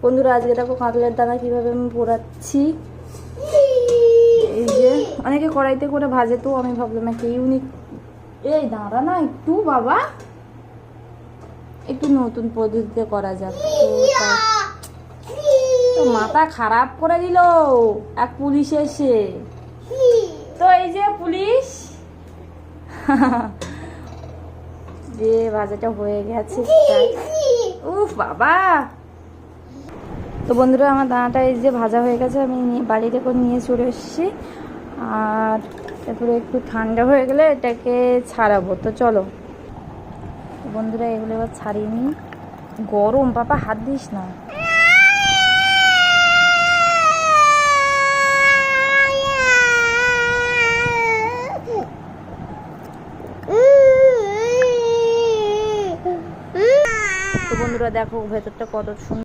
বন্ধুরা আজকে দেখো কাঁকলের দানা কিভাবে আমি পোড়াচ্ছি। এই যে অনেকে কড়াইতে করে ভাজে, তো আমি ভাবলাম একটা ইউনিক, এই দাঁড়া না একটু বাবা, একটু নতুন পদ্ধতিতে করা যাক। তো মাথা খারাপ করে দিল এক পুলিশ এসে। তো এই যে পুলিশ যে ভাজাটা হয়ে গেছে, উফ বাবা। তো বন্ধুরা আমার দানাটা এই যে ভাজা হয়ে গেছে, আমি বাড়িতে করে নিয়ে চলে এসেছি। আর তারপরে একটু ঠান্ডা হয়ে গেলে এটাকে ছাড়াবো। তো চলো বন্ধুরা এগুলো এবার ছাড়িয়ে নিই। গরম পাপা, হাত দিস না। তো বন্ধুরা দেখো ভেতরটা কত সুন্দর।